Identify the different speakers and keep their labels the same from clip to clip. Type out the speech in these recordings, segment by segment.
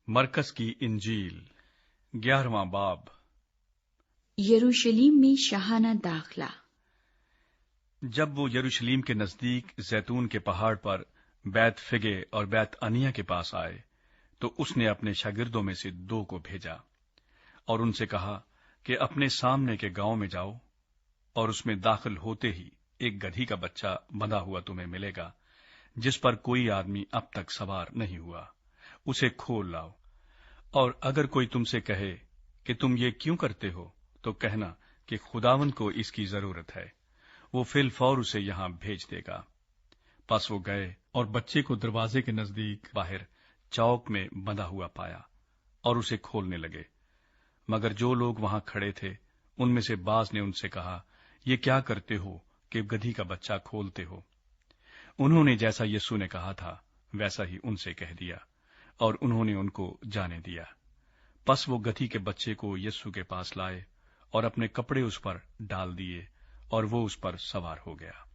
Speaker 1: मरकस की इंजील 11वां बाब।
Speaker 2: यरूशलेम में शाहाना दाखला।
Speaker 1: जब वो यरूशलेम के नजदीक जैतून के पहाड़ पर बैत फिगे और बैत अनिया के पास आए तो उसने अपने शागिर्दों में से 2 को भेजा और उनसे कहा कि अपने सामने के गांव में जाओ और उसमें दाखिल होते ही एक गधी का बच्चा बंधा हुआ तुम्हें मिलेगा, जिस पर कोई आदमी अब तक सवार नहीं हुआ। उसे खोल लाओ। और अगर कोई तुमसे कहे कि तुम ये क्यों करते हो, तो कहना कि खुदावन को इसकी जरूरत है, वो फिल फौर उसे यहां भेज देगा। बस वो गए और बच्चे को दरवाजे के नजदीक बाहर चौक में बंधा हुआ पाया और उसे खोलने लगे। मगर जो लोग वहां खड़े थे उनमें से बाज ने उनसे कहा, ये क्या करते हो कि गधी का बच्चा खोलते हो? उन्होंने जैसा यीशु ने कहा था वैसा ही उनसे कह दिया और उन्होंने उनको जाने दिया। बस वो गधी के बच्चे को यीशु के पास लाए और अपने कपड़े उस पर डाल दिए और वो उस पर सवार हो गया।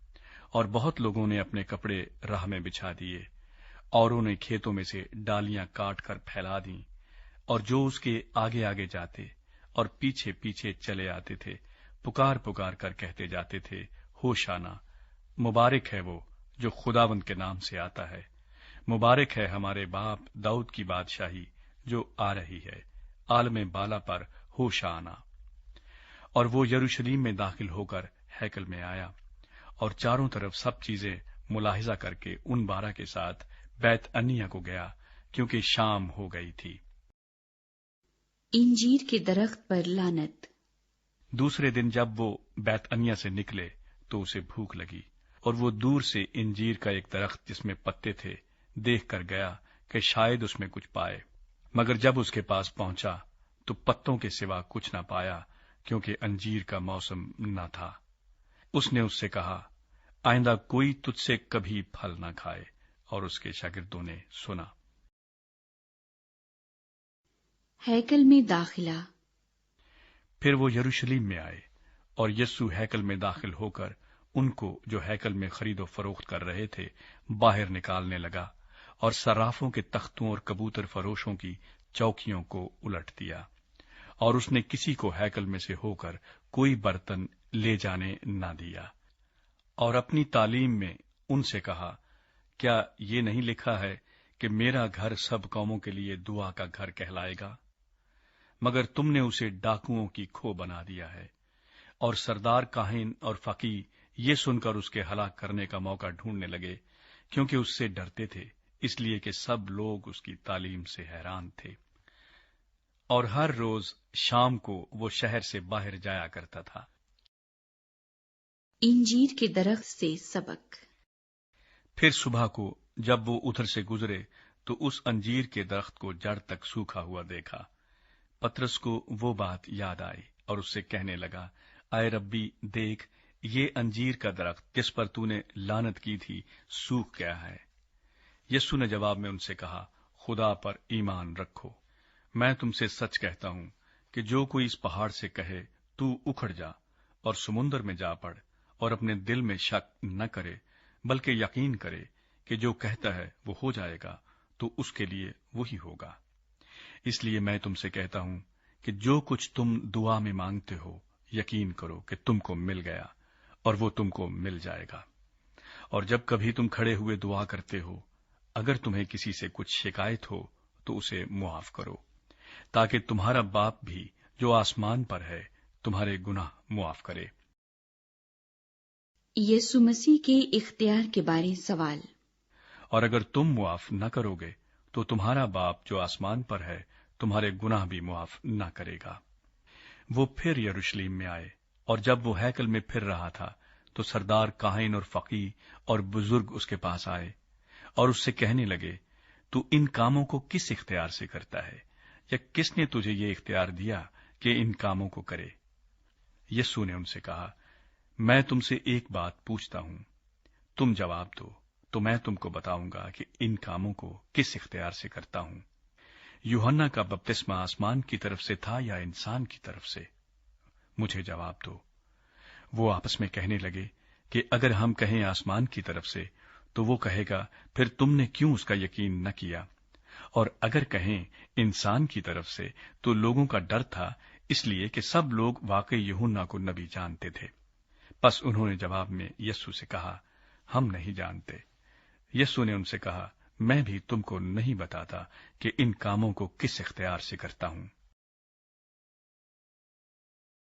Speaker 1: और बहुत लोगों ने अपने कपड़े राह में बिछा दिए, औरों ने खेतों में से डालियां काट कर फैला दी, और जो उसके आगे आगे जाते और पीछे पीछे चले आते थे पुकार पुकार कर कहते जाते थे, होशाना, मुबारक है वो जो खुदावंद के नाम से आता है, मुबारक है हमारे बाप दाऊद की बादशाही जो आ रही है, आलम बाला पर होशाना। और वो यरूशलेम में दाखिल होकर हैकल में आया और चारों तरफ सब चीजें मुलाहिजा करके उन 12 के साथ बैत अनिया को गया, क्योंकि शाम हो गई थी।
Speaker 2: इंजीर के दरख्त पर लानत।
Speaker 1: दूसरे दिन जब वो बैत अनिया से निकले तो उसे भूख लगी, और वो दूर से इंजीर का एक दरख्त जिसमें पत्ते थे देख कर गया कि शायद उसमें कुछ पाए। मगर जब उसके पास पहुंचा तो पत्तों के सिवा कुछ न पाया, क्योंकि अंजीर का मौसम न था। उसने उससे कहा, आइंदा कोई तुझसे कभी फल न खाए। और उसके शागिर्दों ने सुना।
Speaker 2: हैकल में दाखिला।
Speaker 1: फिर वो यरूशलेम में आए और यीशु हैकल में दाखिल होकर उनको जो हैकल में खरीदो फरोख्त कर रहे थे बाहर निकालने लगा और सर्राफों के तख्तों और कबूतर फरोशों की चौकियों को उलट दिया। और उसने किसी को हैकल में से होकर कोई बर्तन ले जाने न दिया। और अपनी तालीम में उनसे कहा, क्या ये नहीं लिखा है कि मेरा घर सब कौमों के लिए दुआ का घर कहलाएगा? मगर तुमने उसे डाकुओं की खो बना दिया है। और सरदार काहिन और फकीह ये सुनकर उसके हलाक करने का मौका ढूंढने लगे, क्योंकि उससे डरते थे, इसलिए कि सब लोग उसकी तालीम से हैरान थे। और हर रोज शाम को वो शहर से बाहर जाया करता था।
Speaker 2: इंजीर के दरख्त से सबक।
Speaker 1: फिर सुबह को जब वो उधर से गुजरे तो उस अंजीर के दरख्त को जड़ तक सूखा हुआ देखा। पतरस को वो बात याद आई और उससे कहने लगा, आए रब्बी, देख, ये अंजीर का दरख्त जिस पर तूने लानत की थी सूख गया है। यीशु ने जवाब में उनसे कहा, खुदा पर ईमान रखो। मैं तुमसे सच कहता हूं कि जो कोई इस पहाड़ से कहे, तू उखड़ जा और समुद्र में जा पड़, और अपने दिल में शक न करे बल्कि यकीन करे कि जो कहता है वो हो जाएगा, तो उसके लिए वही होगा। इसलिए मैं तुमसे कहता हूं कि जो कुछ तुम दुआ में मांगते हो यकीन करो कि तुमको मिल गया, और वो तुमको मिल जाएगा। और जब कभी तुम खड़े हुए दुआ करते हो, अगर तुम्हें किसी से कुछ शिकायत हो तो उसे मुआफ करो, ताकि तुम्हारा बाप भी जो आसमान पर है तुम्हारे गुनाह मुआफ करे।
Speaker 2: यीशु मसीह के इख्तियार के बारे सवाल।
Speaker 1: और अगर तुम मुआफ न करोगे तो तुम्हारा बाप जो आसमान पर है तुम्हारे गुनाह भी मुआफ न करेगा। वो फिर यरूशलेम में आए, और जब वो हैकल में फिर रहा था तो सरदार काहिन और फकीह और बुजुर्ग उसके पास आए और उससे कहने लगे, तू इन कामों को किस इख्तियार से करता है, या किसने तुझे ये इख्तियार दिया कि इन कामों को करे? यीशु ने उनसे कहा, मैं तुमसे एक बात पूछता हूं, तुम जवाब दो तो मैं तुमको बताऊंगा कि इन कामों को किस इख्तियार से करता हूं। यूहन्ना का बपतिस्मा आसमान की तरफ से था या इंसान की तरफ से? मुझे जवाब दो। वो आपस में कहने लगे कि अगर हम कहें आसमान की तरफ से, तो वो कहेगा, फिर तुमने क्यों उसका यकीन न किया? اور اگر کہیں انسان کی طرف سے تو لوگوں کا ڈر تھا، اس لیے کہ سب لوگ واقعی یوحنا کو نبی جانتے تھے۔ پس انہوں نے جواب میں یسوع سے کہا، ہم نہیں جانتے۔ یسوع نے ان سے کہا، میں بھی تم کو نہیں بتاتا کہ ان کاموں کو کس اختیار سے کرتا ہوں۔